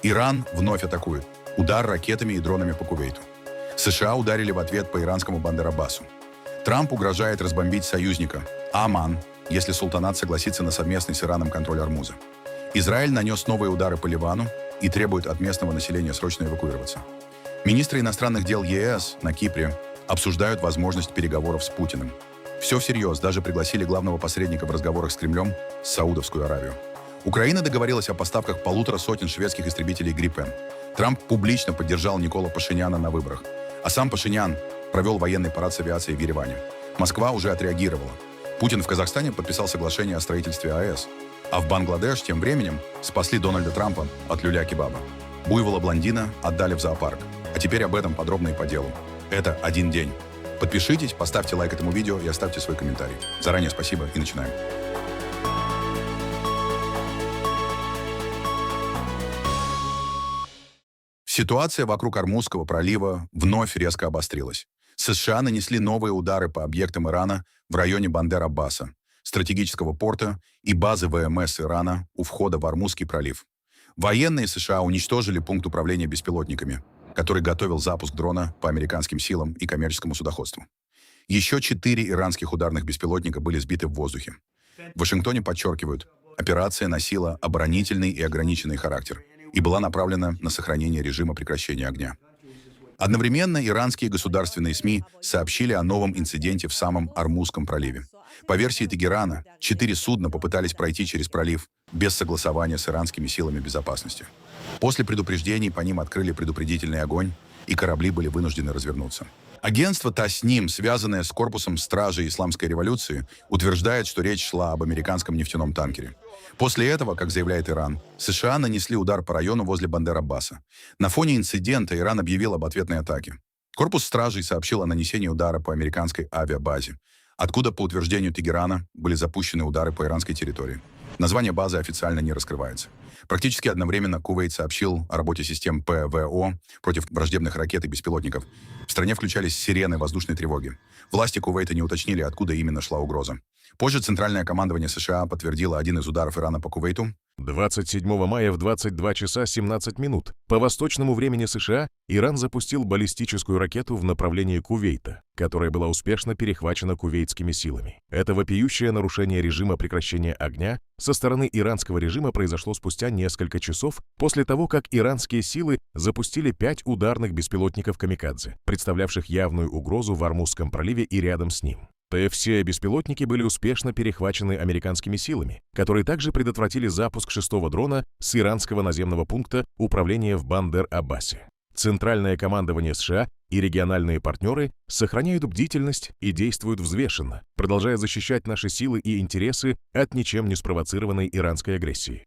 Иран вновь атакует. Удар ракетами и дронами по Кувейту. США ударили в ответ по иранскому Бандер-Аббасу. Трамп угрожает разбомбить союзника Оман, если султанат согласится на совместный с Ираном контроль Ормуза. Израиль нанес новые удары по Ливану и требует от местного населения срочно эвакуироваться. Министры иностранных дел ЕС на Кипре обсуждают возможность переговоров с Путиным. Все всерьез, даже пригласили главного посредника в разговорах с Кремлем, Саудовскую Аравию. Украина договорилась о поставках 150 шведских истребителей «Гриппен». Трамп публично поддержал Никола Пашиняна на выборах. А сам Пашинян провел военный парад с авиацией в Ереване. Москва уже отреагировала. Путин в Казахстане подписал соглашение о строительстве АЭС. А в Бангладеш тем временем спасли Дональда Трампа от люля-кебаба. Буйвола-блондина отдали в зоопарк. А теперь об этом подробно и по делу. Это один день. Подпишитесь, поставьте лайк этому видео и оставьте свой комментарий. Заранее спасибо и начинаем. Ситуация вокруг Ормузского пролива вновь резко обострилась. США нанесли новые удары по объектам Ирана в районе Бандер-Аббаса, стратегического порта и базы ВМС Ирана у входа в Ормузский пролив. Военные США уничтожили пункт управления беспилотниками, который готовил запуск дрона по американским силам и коммерческому судоходству. Еще 4 иранских ударных беспилотника были сбиты в воздухе. В Вашингтоне подчеркивают, операция носила оборонительный и ограниченный характер и была направлена на сохранение режима прекращения огня. Одновременно иранские государственные СМИ сообщили о новом инциденте в самом Ормузском проливе. По версии Тегерана, 4 судна попытались пройти через пролив без согласования с иранскими силами безопасности. После предупреждений по ним открыли предупредительный огонь, и корабли были вынуждены развернуться. Агентство Тасним, связанное с корпусом стражей Исламской революции, утверждает, что речь шла об американском нефтяном танкере. После этого, как заявляет Иран, США нанесли удар по району возле Бандер-Аббаса. На фоне инцидента Иран объявил об ответной атаке. Корпус стражей сообщил о нанесении удара по американской авиабазе, откуда, по утверждению Тегерана, были запущены удары по иранской территории. Название базы официально не раскрывается. Практически одновременно Кувейт сообщил о работе систем ПВО против враждебных ракет и беспилотников. В стране включались сирены воздушной тревоги. Власти Кувейта не уточнили, откуда именно шла угроза. Позже Центральное командование США подтвердило один из ударов Ирана по Кувейту. 27 мая в 22 часа 17 минут по восточному времени США Иран запустил баллистическую ракету в направлении Кувейта, которая была успешно перехвачена кувейтскими силами. Это вопиющее нарушение режима прекращения огня со стороны иранского режима произошло спустя несколько часов после того, как иранские силы запустили 5 ударных беспилотников «Камикадзе», представлявших явную угрозу в Ормузском проливе и рядом с ним. Все беспилотники были успешно перехвачены американскими силами, которые также предотвратили запуск 6-го дрона с иранского наземного пункта управления в Бандер-Аббасе. Центральное командование США и региональные партнеры сохраняют бдительность и действуют взвешенно, продолжая защищать наши силы и интересы от ничем не спровоцированной иранской агрессии.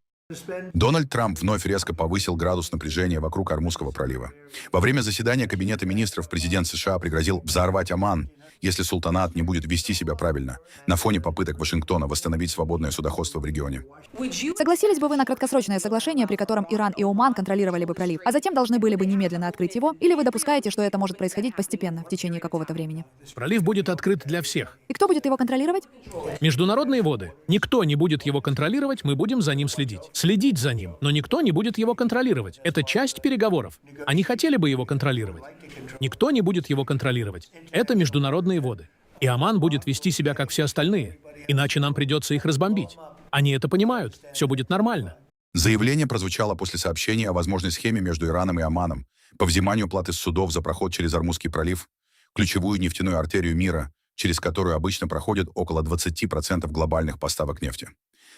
Дональд Трамп вновь резко повысил градус напряжения вокруг Ормузского пролива. Во время заседания Кабинета министров президент США пригрозил взорвать Оман, если султанат не будет вести себя правильно, на фоне попыток Вашингтона восстановить свободное судоходство в регионе. Согласились бы вы на краткосрочное соглашение, при котором Иран и Оман контролировали бы пролив, а затем должны были бы немедленно открыть его, или вы допускаете, что это может происходить постепенно, в течение какого-то времени? Пролив будет открыт для всех. И кто будет его контролировать? Международные воды. Никто не будет его контролировать, мы будем за ним следить. Следить за ним, но никто не будет его контролировать. Это часть переговоров. Они хотели бы его контролировать. Никто не будет его контролировать. Это международные воды. И Оман будет вести себя, как все остальные. Иначе нам придется их разбомбить. Они это понимают. Все будет нормально. Заявление прозвучало после сообщения о возможной схеме между Ираном и Оманом по взиманию платы с судов за проход через Ормузский пролив, ключевую нефтяную артерию мира, через которую обычно проходят около 20% глобальных поставок нефти.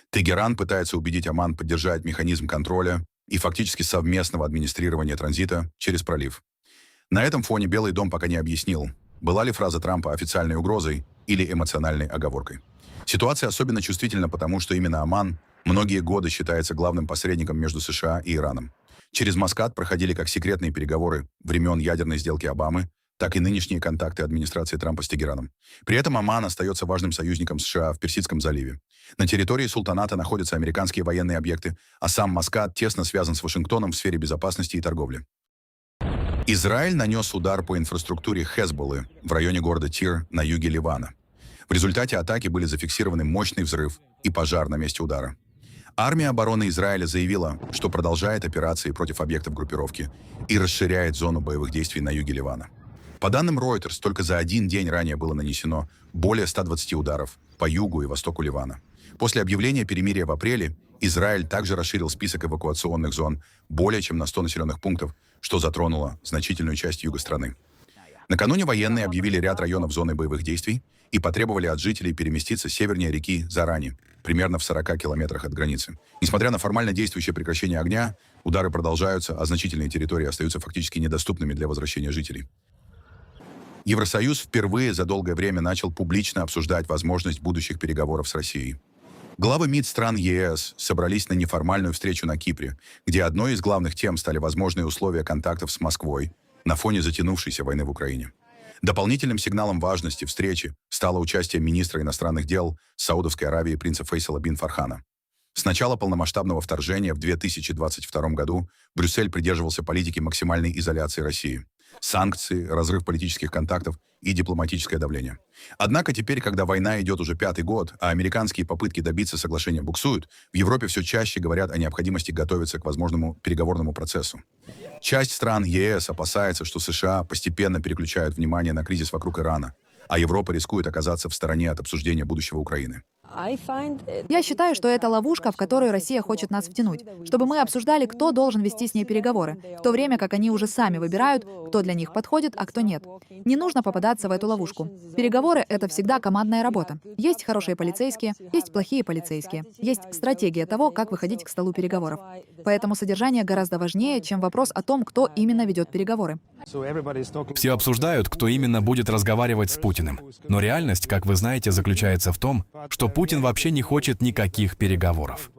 Тегеран пытается убедить Оман поддержать механизм контроля и фактически совместного администрирования транзита через пролив. На этом фоне Белый дом пока не объяснил, была ли фраза Трампа официальной угрозой или эмоциональной оговоркой. Ситуация особенно чувствительна, потому что именно Оман многие годы считается главным посредником между США и Ираном. Через Маскат проходили как секретные переговоры времен ядерной сделки Обамы, так и нынешние контакты администрации Трампа с Тегераном. При этом Оман остается важным союзником США в Персидском заливе. На территории султаната находятся американские военные объекты, а сам Маскат тесно связан с Вашингтоном в сфере безопасности и торговли. Израиль нанес удар по инфраструктуре Хезболлы в районе города Тир на юге Ливана. В результате атаки были зафиксированы мощный взрыв и пожар на месте удара. Армия обороны Израиля заявила, что продолжает операции против объектов группировки и расширяет зону боевых действий на юге Ливана. По данным Reuters, только за один день ранее было нанесено более 120 ударов по югу и востоку Ливана. После объявления перемирия в апреле Израиль также расширил список эвакуационных зон более чем на 100 населенных пунктов, что затронуло значительную часть юга страны. Накануне военные объявили ряд районов зоны боевых действий и потребовали от жителей переместиться севернее реки Зарани, примерно в 40 километрах от границы. Несмотря на формально действующее прекращение огня, удары продолжаются, а значительные территории остаются фактически недоступными для возвращения жителей. Евросоюз впервые за долгое время начал публично обсуждать возможность будущих переговоров с Россией. Главы МИД стран ЕС собрались на неформальную встречу на Кипре, где одной из главных тем стали возможные условия контактов с Москвой на фоне затянувшейся войны в Украине. Дополнительным сигналом важности встречи стало участие министра иностранных дел Саудовской Аравии принца Фейсала бин Фархана. С начала полномасштабного вторжения в 2022 году Брюссель придерживался политики максимальной изоляции России. Санкции, разрыв политических контактов и дипломатическое давление. Однако теперь, когда война идет уже 5-й год, а американские попытки добиться соглашения буксуют, в Европе все чаще говорят о необходимости готовиться к возможному переговорному процессу. Часть стран ЕС опасается, что США постепенно переключают внимание на кризис вокруг Ирана, а Европа рискует оказаться в стороне от обсуждения будущего Украины. Я считаю, что это ловушка, в которую Россия хочет нас втянуть, чтобы мы обсуждали, кто должен вести с ней переговоры, в то время как они уже сами выбирают, кто для них подходит, а кто нет. Не нужно попадаться в эту ловушку. Переговоры — это всегда командная работа. Есть хорошие полицейские, есть плохие полицейские. Есть стратегия того, как выходить к столу переговоров. Поэтому содержание гораздо важнее, чем вопрос о том, кто именно ведет переговоры. Все обсуждают, кто именно будет разговаривать с Путиным. Но реальность, как вы знаете, заключается в том, что Путин вообще не хочет никаких переговоров.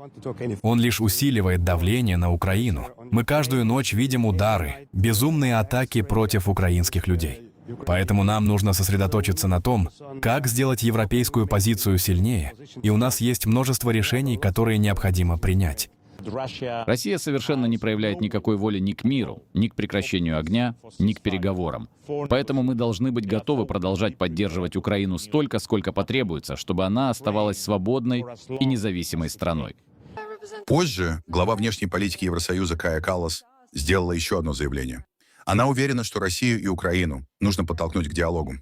Он лишь усиливает давление на Украину. Мы каждую ночь видим удары, безумные атаки против украинских людей. Поэтому нам нужно сосредоточиться на том, как сделать европейскую позицию сильнее, и у нас есть множество решений, которые необходимо принять. Россия совершенно не проявляет никакой воли ни к миру, ни к прекращению огня, ни к переговорам. Поэтому мы должны быть готовы продолжать поддерживать Украину столько, сколько потребуется, чтобы она оставалась свободной и независимой страной. Позже глава внешней политики Евросоюза Кая Каллас сделала еще одно заявление. Она уверена, что Россию и Украину нужно подтолкнуть к диалогу.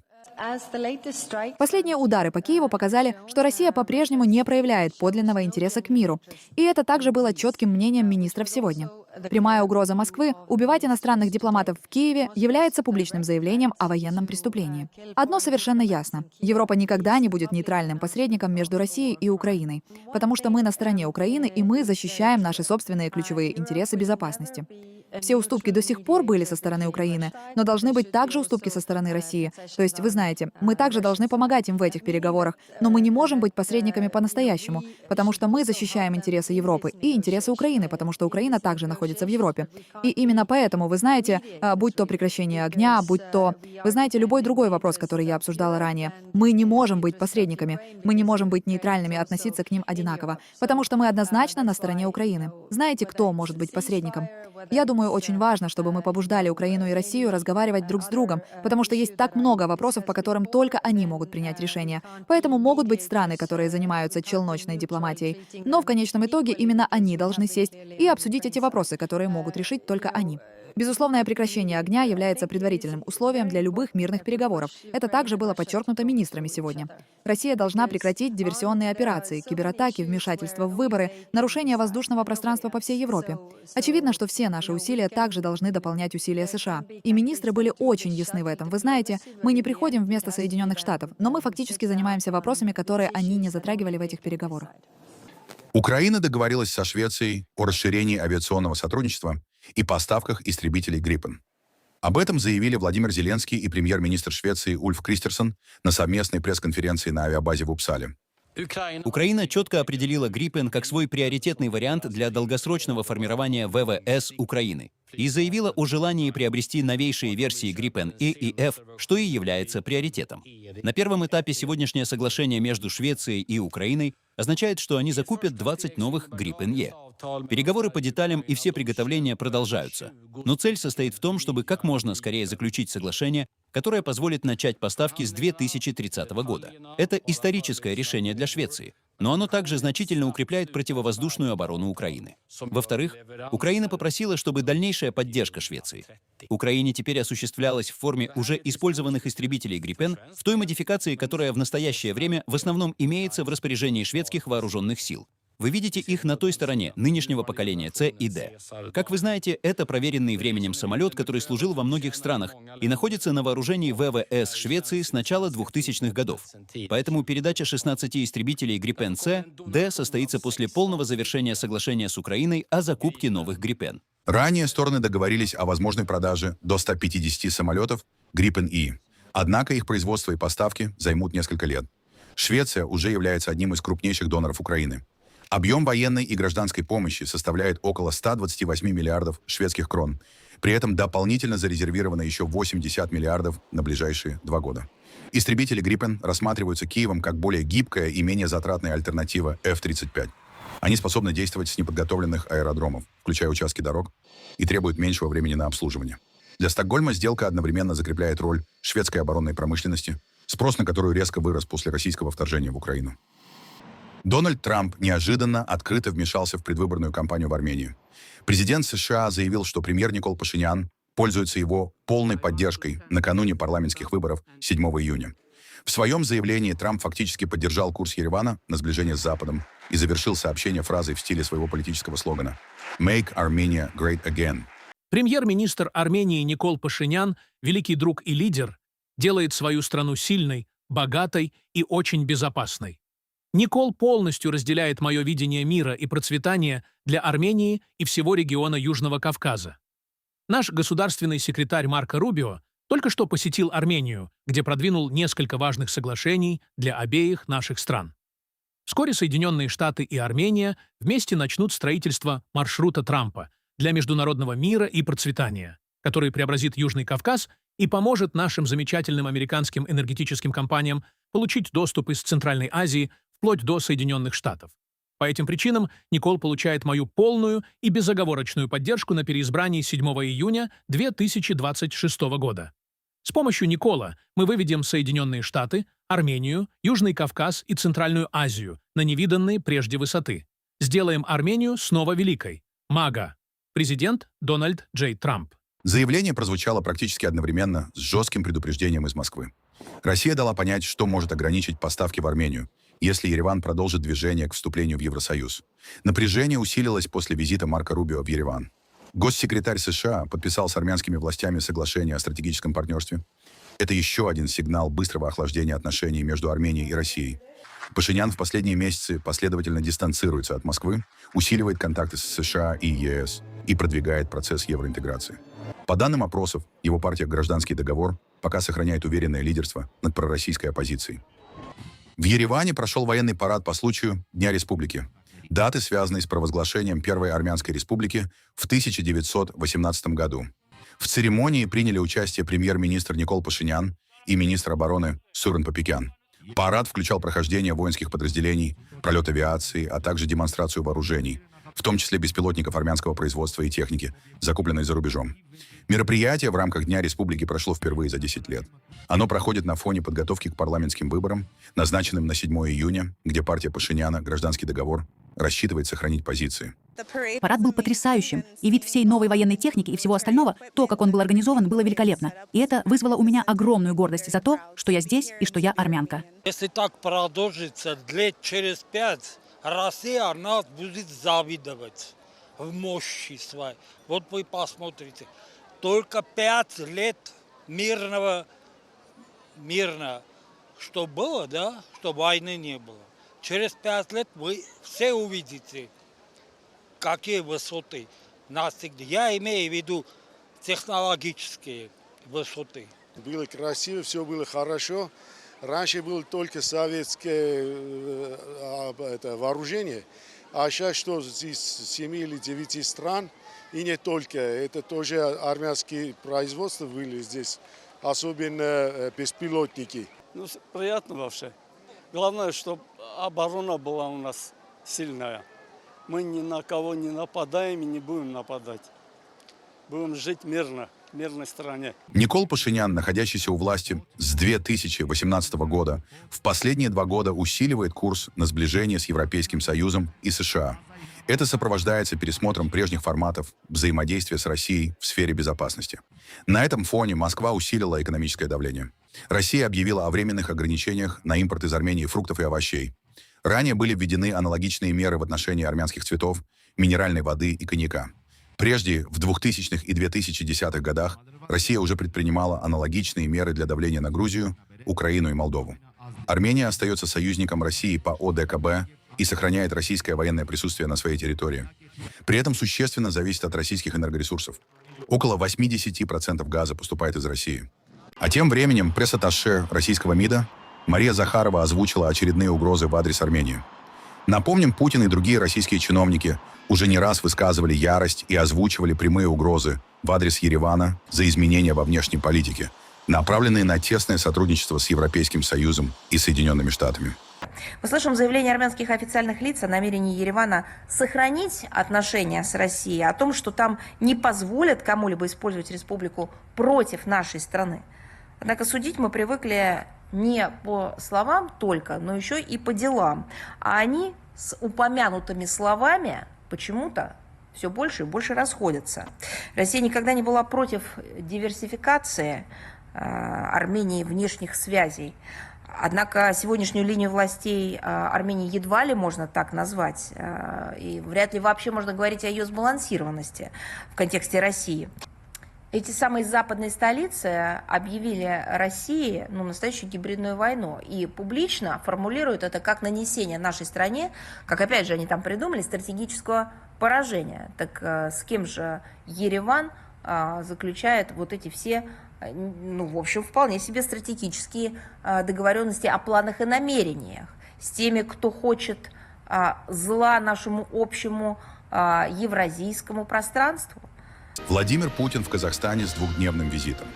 Последние удары по Киеву показали, что Россия по-прежнему не проявляет подлинного интереса к миру. И это также было четким мнением министров сегодня. Прямая угроза Москвы убивать иностранных дипломатов в Киеве является публичным заявлением о военном преступлении. Одно совершенно ясно. Европа никогда не будет нейтральным посредником между Россией и Украиной, потому что мы на стороне Украины, и мы защищаем наши собственные ключевые интересы безопасности. Все уступки до сих пор были со стороны Украины, но должны быть также уступки со стороны России. То есть, вы знаете, мы также должны помогать им в этих переговорах, но мы не можем быть посредниками по-настоящему, потому что мы защищаем интересы Европы и интересы Украины, потому что Украина также находится в Европе. И именно поэтому, вы знаете, будь то прекращение огня, будь то, вы знаете, любой другой вопрос, который я обсуждала ранее, мы не можем быть посредниками, мы не можем быть нейтральными, относиться к ним одинаково, потому что мы однозначно на стороне Украины. Знаете, кто может быть посредником? Я думаю, очень важно, чтобы мы побуждали Украину и Россию разговаривать друг с другом, потому что есть так много вопросов, по которым только они могут принять решение. Поэтому могут быть страны, которые занимаются челночной дипломатией. Но в конечном итоге именно они должны сесть и обсудить эти вопросы, которые могут решить только они. Безусловное прекращение огня является предварительным условием для любых мирных переговоров. Это также было подчеркнуто министрами сегодня. Россия должна прекратить диверсионные операции, кибератаки, вмешательство в выборы, нарушение воздушного пространства по всей Европе. Очевидно, что все наши усилия также должны дополнять усилия США. И министры были очень ясны в этом. Вы знаете, мы не приходим вместо Соединенных Штатов, но мы фактически занимаемся вопросами, которые они не затрагивали в этих переговорах. Украина договорилась со Швецией о расширении авиационного сотрудничества и поставках истребителей «Гриппен». Об этом заявили Владимир Зеленский и премьер-министр Швеции Ульф Кристерсон на совместной пресс-конференции на авиабазе в Упсале. Украина четко определила «Гриппен» как свой приоритетный вариант для долгосрочного формирования ВВС Украины и заявила о желании приобрести новейшие версии «Гриппен» E и F, что и является приоритетом. На первом этапе сегодняшнее соглашение между Швецией и Украиной означает, что они закупят 20 новых «Гриппен E». Переговоры по деталям и все приготовления продолжаются. Но цель состоит в том, чтобы как можно скорее заключить соглашение, которое позволит начать поставки с 2030 года. Это историческое решение для Швеции. но оно также значительно укрепляет противовоздушную оборону Украины. Во-вторых, Украина попросила, чтобы дальнейшая поддержка Швеции Украине теперь осуществлялась в форме уже использованных истребителей «Грипен» в той модификации, которая в настоящее время в основном имеется в распоряжении шведских вооруженных сил. Вы видите их на той стороне нынешнего поколения С и Д. Как вы знаете, это проверенный временем самолет, который служил во многих странах и находится на вооружении ВВС Швеции с начала 2000-х годов. Поэтому передача 16 истребителей «Грипен С» Д состоится после полного завершения соглашения с Украиной о закупке новых «Грипен». Ранее стороны договорились о возможной продаже до 150 самолетов «Грипен-И». Однако их производство и поставки займут несколько лет. Швеция уже является одним из крупнейших доноров Украины. Объем военной и гражданской помощи составляет около 128 миллиардов шведских крон. При этом дополнительно зарезервировано еще 80 миллиардов на ближайшие 2 года. Истребители «Грипен» рассматриваются Киевом как более гибкая и менее затратная альтернатива F-35. Они способны действовать с неподготовленных аэродромов, включая участки дорог, и требуют меньшего времени на обслуживание. Для Стокгольма сделка одновременно закрепляет роль шведской оборонной промышленности, спрос на которую резко вырос после российского вторжения в Украину. Дональд Трамп неожиданно открыто вмешался в предвыборную кампанию в Армении. Президент США заявил, что премьер Никол Пашинян пользуется его полной поддержкой накануне парламентских выборов 7 июня. В своем заявлении Трамп фактически поддержал курс Еревана на сближение с Западом и завершил сообщение фразой в стиле своего политического слогана «Make Armenia Great Again». Премьер-министр Армении Никол Пашинян, великий друг и лидер, делает свою страну сильной, богатой и очень безопасной. Никол полностью разделяет мое видение мира и процветания для Армении и всего региона Южного Кавказа. Наш государственный секретарь Марко Рубио только что посетил Армению, где продвинул несколько важных соглашений для обеих наших стран. Вскоре Соединенные Штаты и Армения вместе начнут строительство маршрута Трампа для международного мира и процветания, который преобразит Южный Кавказ и поможет нашим замечательным американским энергетическим компаниям получить доступ из Центральной Азии вплоть до Соединенных Штатов. По этим причинам Никол получает мою полную и безоговорочную поддержку на переизбрании 7 июня 2026 года. С помощью Никола мы выведем Соединенные Штаты, Армению, Южный Кавказ и Центральную Азию на невиданные прежде высоты. Сделаем Армению снова великой. МАГА. Президент Дональд Джей Трамп. Заявление прозвучало практически одновременно с жестким предупреждением из Москвы. Россия дала понять, что может ограничить поставки в Армению, если Ереван продолжит движение к вступлению в Евросоюз. Напряжение усилилось после визита Марко Рубио в Ереван. Госсекретарь США подписал с армянскими властями соглашение о стратегическом партнерстве. Это еще один сигнал быстрого охлаждения отношений между Арменией и Россией. Пашинян в последние месяцы последовательно дистанцируется от Москвы, усиливает контакты с США и ЕС и продвигает процесс евроинтеграции. По данным опросов, его партия «Гражданский договор» пока сохраняет уверенное лидерство над пророссийской оппозицией. В Ереване прошел военный парад по случаю Дня Республики, даты, связанные с провозглашением Первой Армянской Республики в 1918 году. В церемонии приняли участие премьер-министр Никол Пашинян и министр обороны Сурен Папикян. Парад включал прохождение воинских подразделений, пролет авиации, а также демонстрацию вооружений, в том числе беспилотников армянского производства и техники, закупленной за рубежом. Мероприятие в рамках Дня Республики прошло впервые за 10 лет. Оно проходит на фоне подготовки к парламентским выборам, назначенным на 7 июня, где партия Пашиняна «Гражданский договор» рассчитывает сохранить позиции. Парад был потрясающим, и вид всей новой военной техники и всего остального, то, как он был организован, было великолепно. И это вызвало у меня огромную гордость за то, что я здесь и что я армянка. Если так продолжится лет через 5, Россия нас будет завидовать в мощи своей. Вот вы посмотрите, только 5 лет мирно, что было, да, что войны не было. Через 5 лет вы все увидите, какие высоты настигли. Я имею в виду технологические высоты. Было красиво, все было хорошо. Раньше было только советское вооружение, а сейчас что здесь 7 или 9 стран, и не только. Это тоже армянские производства были здесь, особенно беспилотники. Ну, приятно вообще. Главное, чтобы оборона была у нас сильная. Мы ни на кого не нападаем и не будем нападать. будем жить мирно, в мирной стране. Никол Пашинян, находящийся у власти с 2018 года, в последние 2 года усиливает курс на сближение с Европейским Союзом и США. Это сопровождается пересмотром прежних форматов взаимодействия с Россией в сфере безопасности. На этом фоне Москва усилила экономическое давление. Россия объявила о временных ограничениях на импорт из Армении фруктов и овощей. Ранее были введены аналогичные меры в отношении армянских цветов, минеральной воды и коньяка. Прежде, в 2000-х и 2010-х годах, Россия уже предпринимала аналогичные меры для давления на Грузию, Украину и Молдову. Армения остается союзником России по ОДКБ и сохраняет российское военное присутствие на своей территории. При этом существенно зависит от российских энергоресурсов. Около 80% газа поступает из России. А тем временем пресс-атташе российского МИДа Мария Захарова озвучила очередные угрозы в адрес Армении. Напомним, Путин и другие российские чиновники уже не раз высказывали ярость и озвучивали прямые угрозы в адрес Еревана за изменения во внешней политике, направленные на тесное сотрудничество с Европейским Союзом и Соединенными Штатами. Мы слышим заявление армянских официальных лиц о намерении Еревана сохранить отношения с Россией, о том, что там не позволят кому-либо использовать республику против нашей страны. Однако судить мы привыкли не по словам только, но еще и по делам. А они с упомянутыми словами почему-то все больше и больше расходятся. Россия никогда не была против диверсификации Армении внешних связей. Однако сегодняшнюю линию властей Армении едва ли можно так назвать, и вряд ли вообще можно говорить о ее сбалансированности в контексте России. Эти самые западные столицы объявили России настоящую гибридную войну и публично формулируют это как нанесение нашей стране, как опять же они там придумали, стратегического поражения. Так с кем же Ереван заключает вот эти все, в общем, вполне себе стратегические договоренности о планах и намерениях с теми, кто хочет зла нашему общему евразийскому пространству? Владимир Путин в Казахстане с 2-дневным визитом.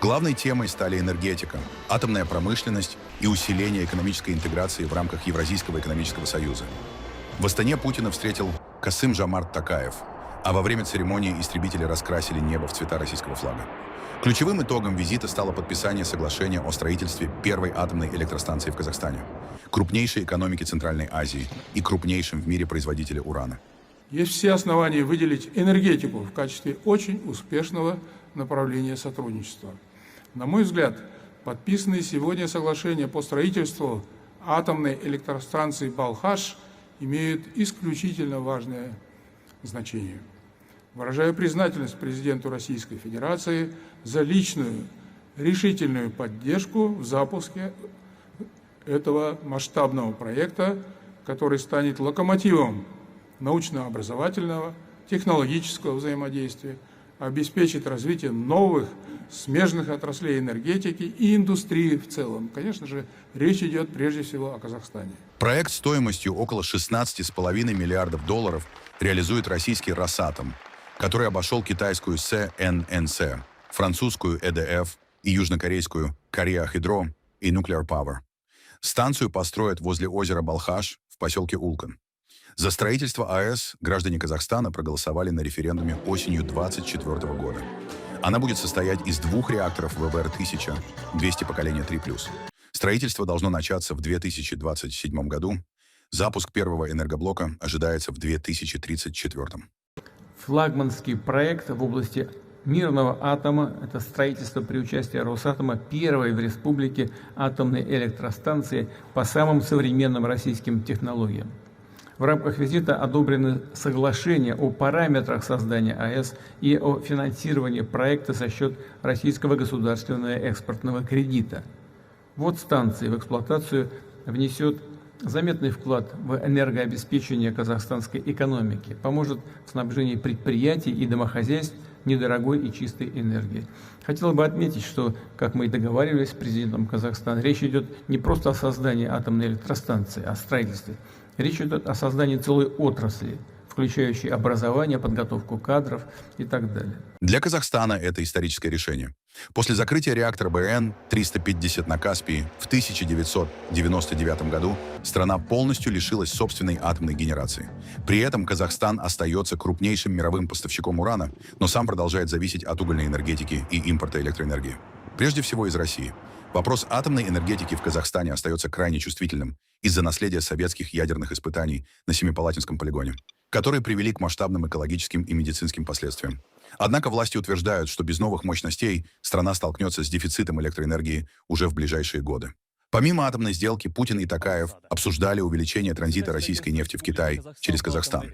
Главной темой стали энергетика, атомная промышленность и усиление экономической интеграции в рамках Евразийского экономического союза. В Астане Путина встретил Касым-Жомарт Токаев, а во время церемонии истребители раскрасили небо в цвета российского флага. Ключевым итогом визита стало подписание соглашения о строительстве первой атомной электростанции в Казахстане, крупнейшей экономики Центральной Азии и крупнейшем в мире производителя урана. Есть все основания выделить энергетику в качестве очень успешного направления сотрудничества. На мой взгляд, подписанные сегодня соглашения по строительству атомной электростанции Балхаш имеют исключительно важное значение. Выражаю признательность президенту Российской Федерации за личную решительную поддержку в запуске этого масштабного проекта, который станет локомотивом научно-образовательного, технологического взаимодействия, обеспечит развитие новых смежных отраслей энергетики и индустрии в целом. Конечно же, речь идет прежде всего о Казахстане. Проект стоимостью около $16,5 миллиардов реализует российский Росатом, который обошел китайскую СННС, французскую ЭДФ и южнокорейскую Korea Hydro и Nuclear Power. Станцию построят возле озера Балхаш в поселке Улкан. За строительство АЭС граждане Казахстана проголосовали на референдуме осенью 2024 года. Она будет состоять из 2 реакторов ВВР-1000, 200 поколения 3+. Строительство должно начаться в 2027 году. Запуск первого энергоблока ожидается в 2034. Флагманский проект в области мирного атома – это строительство при участии Росатома первой в республике атомной электростанции по самым современным российским технологиям. В рамках визита одобрены соглашения о параметрах создания АЭС и о финансировании проекта за счет российского государственного экспортного кредита. Ввод станции в эксплуатацию внесет заметный вклад в энергообеспечение казахстанской экономики, поможет в снабжении предприятий и домохозяйств недорогой и чистой энергией. Хотел бы отметить, что, как мы и договаривались с президентом Казахстана, речь идет не просто о создании атомной электростанции, а о строительстве. Речь идет о создании целой отрасли, включающей образование, подготовку кадров и так далее. Для Казахстана это историческое решение. После закрытия реактора БН-350 на Каспии в 1999 году страна полностью лишилась собственной атомной генерации. При этом Казахстан остается крупнейшим мировым поставщиком урана, но сам продолжает зависеть от угольной энергетики и импорта электроэнергии. Прежде всего из России. Вопрос атомной энергетики в Казахстане остается крайне чувствительным из-за наследия советских ядерных испытаний на Семипалатинском полигоне, которые привели к масштабным экологическим и медицинским последствиям. Однако власти утверждают, что без новых мощностей страна столкнется с дефицитом электроэнергии уже в ближайшие годы. Помимо атомной сделки, Путин и Токаев обсуждали увеличение транзита российской нефти в Китай через Казахстан.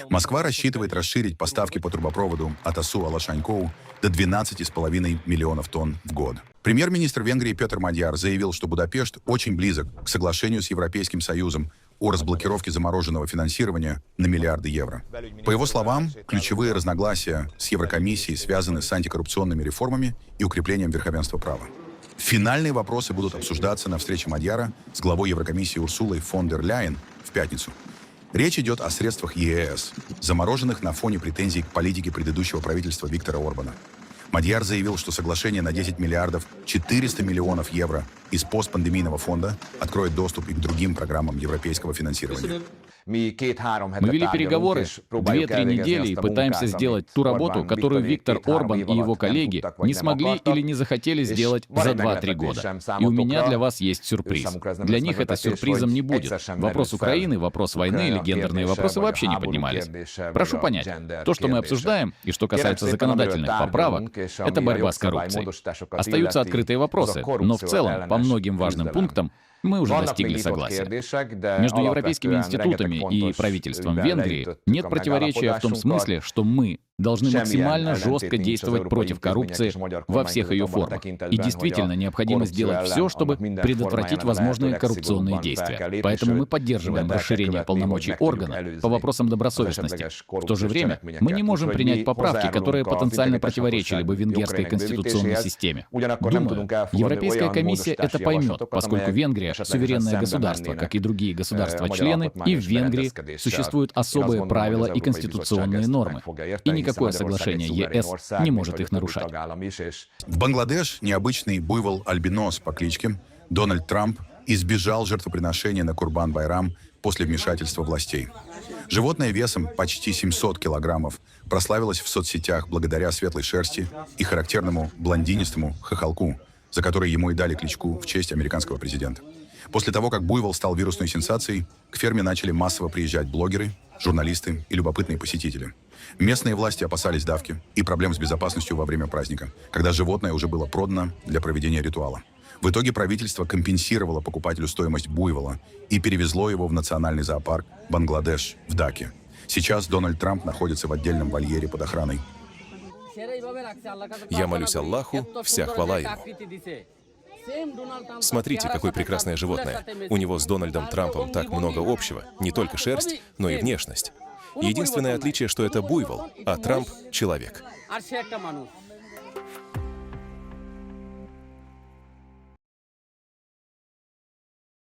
Москва рассчитывает расширить поставки по трубопроводу от Асу-Алашанькоу до 12,5 миллионов тонн в год. Премьер-министр Венгрии Петр Мадьяр заявил, что Будапешт очень близок к соглашению с Европейским Союзом о разблокировке замороженного финансирования на миллиарды евро. По его словам, ключевые разногласия с Еврокомиссией связаны с антикоррупционными реформами и укреплением верховенства права. Финальные вопросы будут обсуждаться на встрече Мадьяра с главой Еврокомиссии Урсулой фон дер Ляйен в пятницу. Речь идет о средствах ЕС, замороженных на фоне претензий к политике предыдущего правительства Виктора Орбана. Мадьяр заявил, что соглашение на 10 миллиардов 400 миллионов евро из постпандемийного фонда откроет доступ и к другим программам европейского финансирования. Мы вели переговоры 2-3 недели и пытаемся сделать ту работу, которую Виктор Орбан и его коллеги не смогли или не захотели сделать за 2-3 года. И у меня для вас есть сюрприз. Для них это сюрпризом не будет. Вопрос Украины, вопрос войны или гендерные вопросы вообще не поднимались. Прошу понять, то, что мы обсуждаем и что касается законодательных поправок, это борьба с коррупцией. Остаются открытые вопросы, но в целом по многим важным пунктам мы уже достигли согласия. Между европейскими институтами и правительством Венгрии нет противоречия в том смысле, что мы должны максимально жестко действовать против коррупции во всех ее формах. И действительно необходимо сделать все, чтобы предотвратить возможные коррупционные действия. Поэтому мы поддерживаем расширение полномочий органа по вопросам добросовестности. В то же время мы не можем принять поправки, которые потенциально противоречили бы венгерской конституционной системе. Думаю, Европейская комиссия это поймет, поскольку Венгрия — суверенное государство, как и другие государства-члены, и в Венгрии существуют особые правила и конституционные нормы. И никакое соглашение ЕС не может их нарушать. В Бангладеш необычный буйвол-альбинос по кличке Дональд Трамп избежал жертвоприношения на Курбан-Байрам после вмешательства властей. Животное весом почти 700 килограммов прославилось в соцсетях благодаря светлой шерсти и характерному блондинистому хохолку, за который ему и дали кличку в честь американского президента. После того, как буйвол стал вирусной сенсацией, к ферме начали массово приезжать блогеры, журналисты и любопытные посетители. Местные власти опасались давки и проблем с безопасностью во время праздника, когда животное уже было продано для проведения ритуала. В итоге правительство компенсировало покупателю стоимость буйвола и перевезло его в национальный зоопарк Бангладеш в Даке. Сейчас Дональд Трамп находится в отдельном вольере под охраной. Я молюсь Аллаху, вся хвала ему. Смотрите, какое прекрасное животное. У него с Дональдом Трампом так много общего. Не только шерсть, но и внешность. Единственное отличие, что это буйвол, а Трамп — человек.